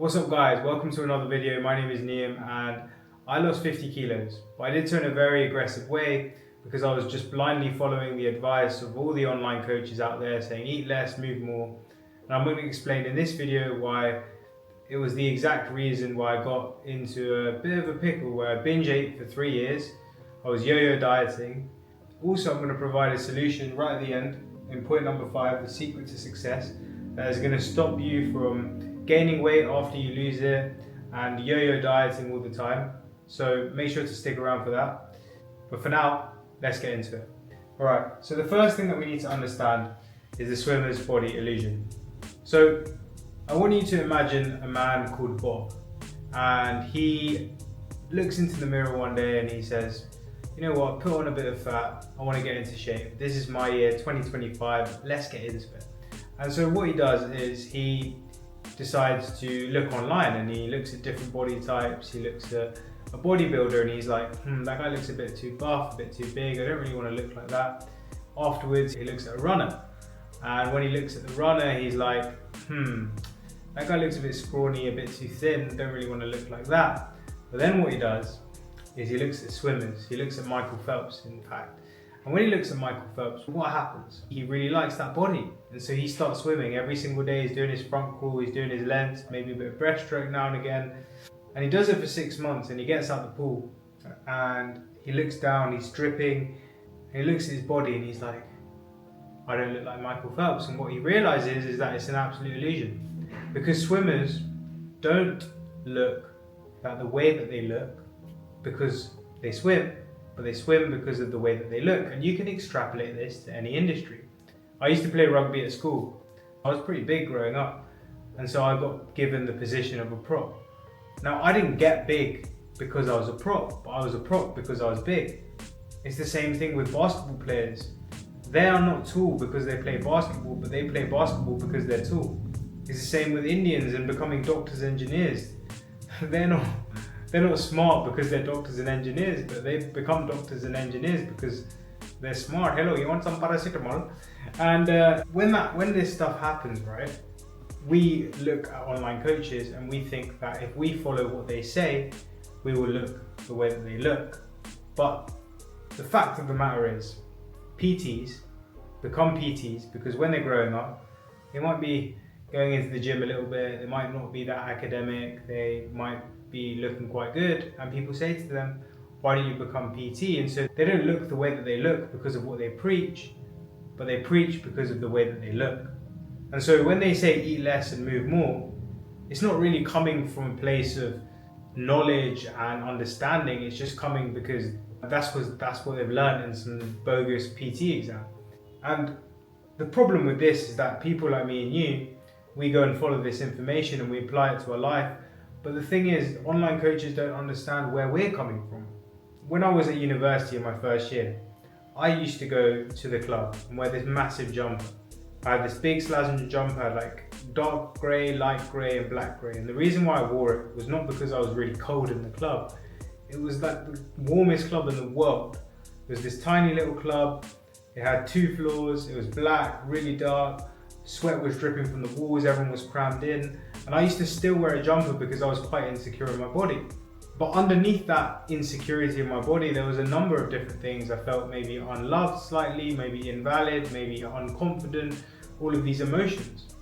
What's up guys, welcome to another video. My name is Niam and I lost 50 kilos, but I did so in a very aggressive way because I was just blindly following the advice of all the online coaches out there saying eat less, move more. And I'm going to explain in this video why it was the exact reason why I got into a bit of a pickle where I binge ate for 3 years. I was yo-yo dieting. Also, I'm going to provide a solution right at the end in point number 5, the secret to success, that is going to stop you from gaining weight after you lose it and yo-yo dieting all the time. So make sure to stick around for that. But for now, let's get into it. Alright, so the first thing that we need to understand is the swimmer's body illusion. So I want you to imagine a man called Bob, and he looks into the mirror one day and he says, you know what, put on a bit of fat, I want to get into shape. This is my year, 2025, let's get into it. And so what he does is he decides to look online and he looks at different body types. He looks at a bodybuilder and he's like, that guy looks a bit too buff, a bit too big, I don't really want to look like that. Afterwards, he looks at a runner. And when he looks at the runner, he's like, that guy looks a bit scrawny, a bit too thin, don't really want to look like that. But then what he does is he looks at swimmers. He looks at Michael Phelps, in fact. And when he looks at Michael Phelps, what happens? He really likes that body. And so he starts swimming every single day. He's doing his front crawl, he's doing his length, maybe a bit of breaststroke now and again. And he does it for 6 months and he gets out the pool and he looks down, he's dripping, and he looks at his body and he's like, I don't look like Michael Phelps. And what he realizes is that it's an absolute illusion. Because swimmers don't look like the way that they look because they swim, but they swim because of the way that they look. And you can extrapolate this to any industry. I used to play rugby at school. I was pretty big growing up, and so I got given the position of a prop. Now, I didn't get big because I was a prop, but I was a prop because I was big. It's the same thing with basketball players. They are not tall because they play basketball, but they play basketball because they're tall. It's the same with Indians and becoming doctors and engineers. They're not smart because they're doctors and engineers, but they become doctors and engineers because they're smart. Hello, you want some paracetamol? And when this stuff happens, right, we look at online coaches and we think that if we follow what they say, we will look the way that they look. But the fact of the matter is, PTs become PTs because when they're growing up, they might be going into the gym a little bit, they might not be that academic, they might be looking quite good, and people say to them, why don't you become PT? And so they don't look the way that they look because of what they preach, but they preach because of the way that they look. And so when they say eat less and move more, it's not really coming from a place of knowledge and understanding, it's just coming because that's what they've learned in some bogus PT exam. And the problem with this is that people like me and you, we go and follow this information and we apply it to our life. But the thing is, online coaches don't understand where we're coming from. When I was at university in my first year, I used to go to the club and wear this massive jumper. I had this big Slazenger jumper, like dark grey, light grey and black grey. And the reason why I wore it was not because I was really cold in the club. It was like the warmest club in the world. It was this tiny little club. It had 2 floors. It was black, really dark. Sweat was dripping from the walls. Everyone was crammed in. And I used to still wear a jumper because I was quite insecure in my body. But underneath that insecurity in my body, there was a number of different things. I felt maybe unloved slightly, maybe invalid, maybe unconfident, all of these emotions.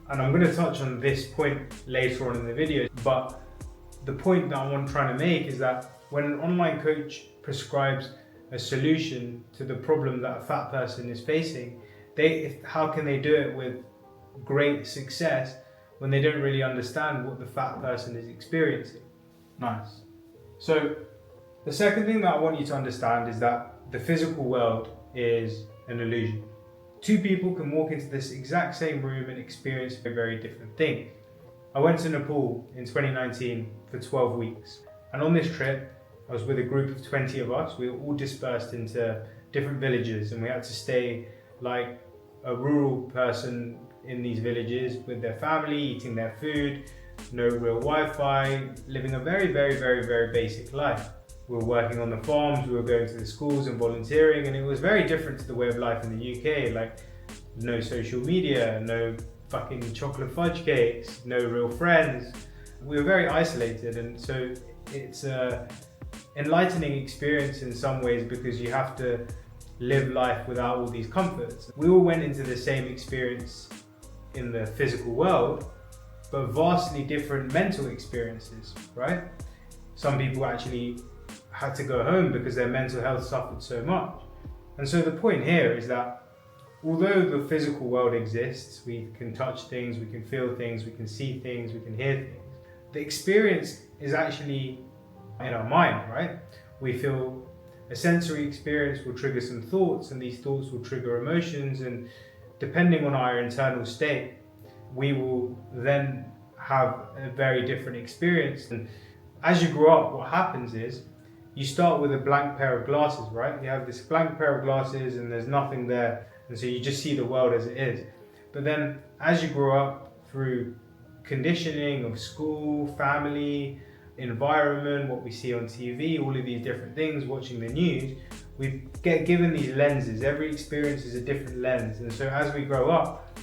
And I'm going to touch on this point later on in the video. But the point that I'm trying to make is that when an online coach prescribes a solution to the problem that a fat person is facing, how can they do it with great success when they don't really understand what the fat person is experiencing? Nice. So the second thing that I want you to understand is that the physical world is an illusion. 2 people can walk into this exact same room and experience a very different thing. I went to Nepal in 2019 for 12 weeks. And on this trip, I was with a group of 20 of us. We were all dispersed into different villages and we had to stay like a rural person in these villages with their family, eating their food, no real Wi-Fi, living a very, very, very, very basic life. We were working on the farms, we were going to the schools and volunteering, and it was very different to the way of life in the UK, like no social media, no fucking chocolate fudge cakes, no real friends. we were very isolated, and so it's a enlightening experience in some ways because you have to live life without all these comforts. We all went into the same experience in the physical world, but vastly different mental experiences, right? Some people actually had to go home because their mental health suffered so much. And so the point here is that although the physical world exists, we can touch things, we can feel things, we can see things, we can hear things, the experience is actually in our mind, right? We feel a sensory experience will trigger some thoughts, and these thoughts will trigger emotions, and depending on our internal state, we will then have a very different experience. And as you grow up, what happens is you start with a blank pair of glasses, right? You have this blank pair of glasses and there's nothing there, and so you just see the world as it is. But then as you grow up through conditioning of school, family, environment, what we see on TV, all of these different things, watching the news, we get given these lenses. Every experience is a different lens, and so as we grow up,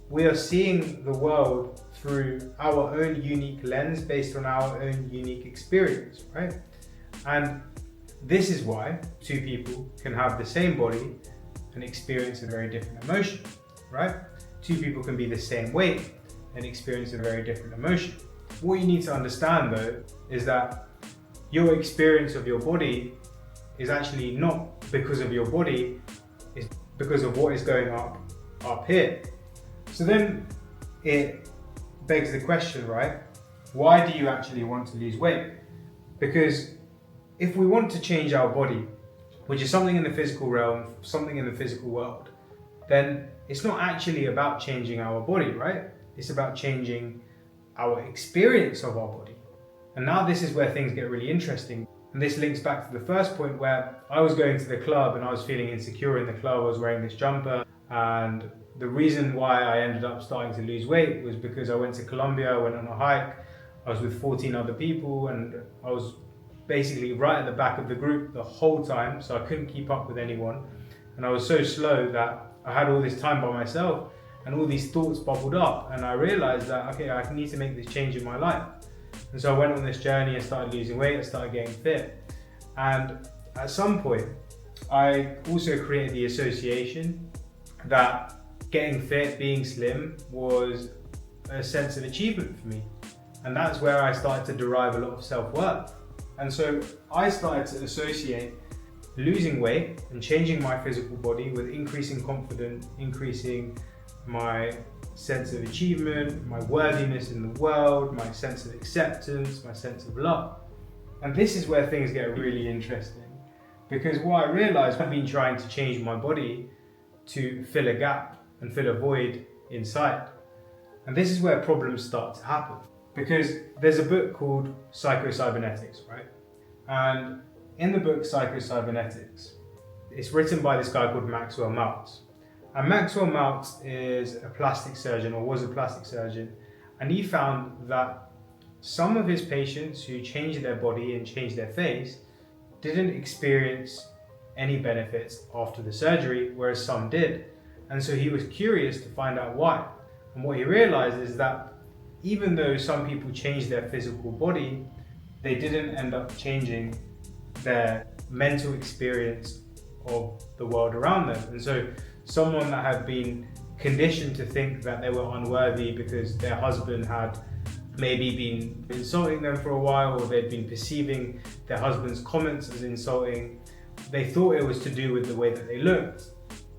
we are seeing the world through our own unique lens based on our own unique experience, right? And this is why two people can have the same body and experience a very different emotion, right? Two people can be the same weight and experience a very different emotion. What you need to understand though is that your experience of your body is actually not because of your body, it's because of what is going up here. So then it begs the question, right? Why do you actually want to lose weight? Because if we want to change our body, which is something in the physical realm, something in the physical world, then it's not actually about changing our body, right? It's about changing our experience of our body. And now this is where things get really interesting. And this links back to the first point where I was going to the club and I was feeling insecure in the club. I was wearing this jumper, and the reason why I ended up starting to lose weight was because I went to Colombia, I went on a hike, I was with 14 other people, and I was basically right at the back of the group the whole time, so I couldn't keep up with anyone. And I was so slow that I had all this time by myself, and all these thoughts bubbled up, and I realized that, okay, I need to make this change in my life. And so I went on this journey, I started losing weight, I started getting fit. And at some point, I also created the association that getting fit, being slim, was a sense of achievement for me. And that's where I started to derive a lot of self-worth. And so I started to associate losing weight and changing my physical body with increasing confidence, increasing my sense of achievement, my worthiness in the world, my sense of acceptance, my sense of love. And this is where things get really interesting, because what I realized, I've been trying to change my body to fill a gap and fill a void inside. And this is where problems start to happen, because there's a book called Psycho-Cybernetics, right? And in the book Psycho-Cybernetics, it's written by this guy called Maxwell Maltz. And Maxwell Maltz is a plastic surgeon, or was a plastic surgeon, and he found that some of his patients who changed their body and changed their face didn't experience any benefits after the surgery, whereas some did. And so he was curious to find out why. And what he realized is that even though some people changed their physical body, they didn't end up changing their mental experience of the world around them. And so someone that had been conditioned to think that they were unworthy because their husband had maybe been insulting them for a while, or they'd been perceiving their husband's comments as insulting, they thought it was to do with the way that they looked.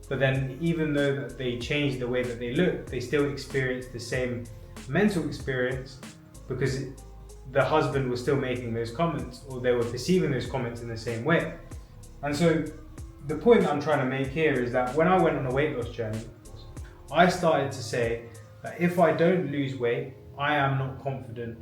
But then even though that they changed the way that they looked, they still experienced the same mental experience because the husband was still making those comments, or they were perceiving those comments in the same way. And so the point that I'm trying to make here is that when I went on a weight loss journey, I started to say that if I don't lose weight, I am not confident.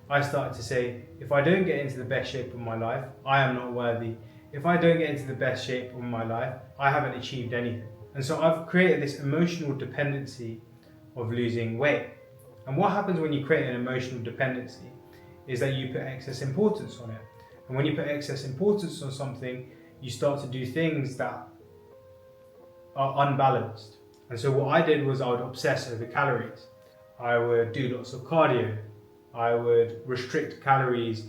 I started to say, if I don't get into the best shape of my life, I am not worthy. If I don't get into the best shape of my life, I haven't achieved anything. And so I've created this emotional dependency of losing weight. And what happens when you create an emotional dependency is that you put excess importance on it. And when you put excess importance on something, you start to do things that are unbalanced. And so what I did was I would obsess over calories. I would do lots of cardio. I would restrict calories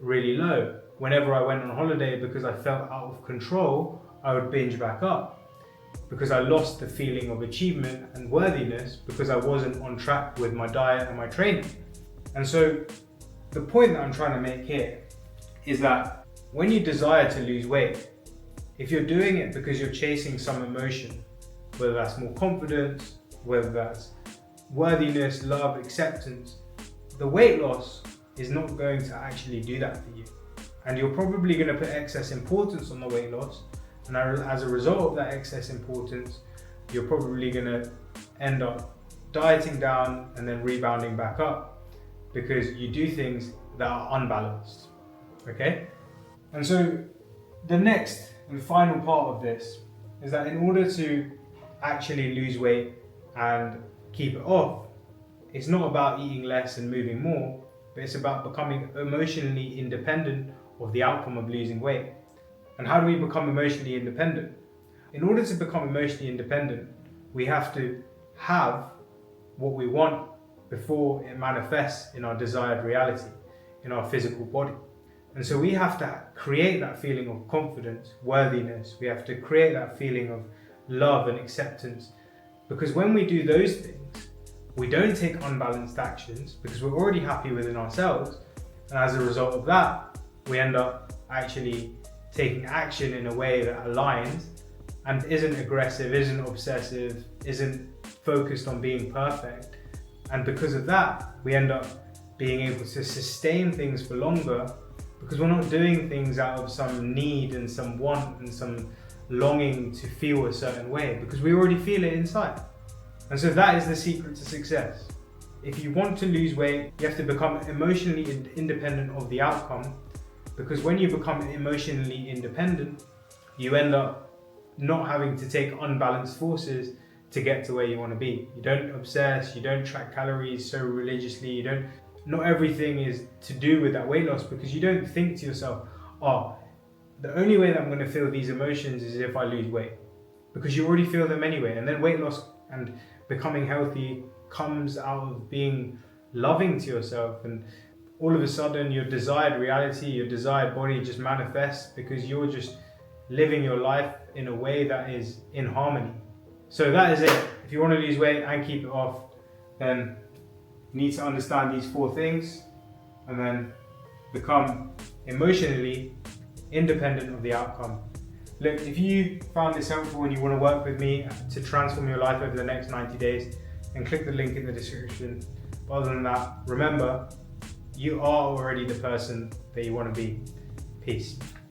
really low. Whenever I went on holiday, because I felt out of control, I would binge back up because I lost the feeling of achievement and worthiness because I wasn't on track with my diet and my training. And so the point that I'm trying to make here is that when you desire to lose weight, if you're doing it because you're chasing some emotion, whether that's more confidence, whether that's worthiness, love, acceptance, the weight loss is not going to actually do that for you. And you're probably going to put excess importance on the weight loss. And as a result of that excess importance, you're probably going to end up dieting down and then rebounding back up because you do things that are unbalanced. Okay? And so the next and final part of this is that in order to actually lose weight and keep it off, it's not about eating less and moving more, but it's about becoming emotionally independent of the outcome of losing weight. And how do we become emotionally independent? In order to become emotionally independent, we have to have what we want before it manifests in our desired reality, in our physical body. And so we have to create that feeling of confidence, worthiness. We have to create that feeling of love and acceptance. Because when we do those things, we don't take unbalanced actions because we're already happy within ourselves. And as a result of that, we end up actually taking action in a way that aligns and isn't aggressive, isn't obsessive, isn't focused on being perfect. And because of that, we end up being able to sustain things for longer because we're not doing things out of some need and some want and some longing to feel a certain way because we already feel it inside. And so that is the secret to success. If you want to lose weight, you have to become emotionally independent of the outcome, because when you become emotionally independent, you end up not having to take unbalanced forces to get to where you want to be. You don't obsess, you don't track calories so religiously, not everything is to do with that weight loss, because you don't think to yourself, oh, the only way that I'm going to feel these emotions is if I lose weight, because you already feel them anyway. And then weight loss and becoming healthy comes out of being loving to yourself, and all of a sudden your desired reality, your desired body just manifests because you're just living your life in a way that is in harmony. So that is it. If you want to lose weight and keep it off, then you need to understand these 4 things and then become emotionally independent of the outcome. Look, if you found this helpful and you want to work with me to transform your life over the next 90 days, then click the link in the description. But other than that, remember, you are already the person that you want to be. Peace.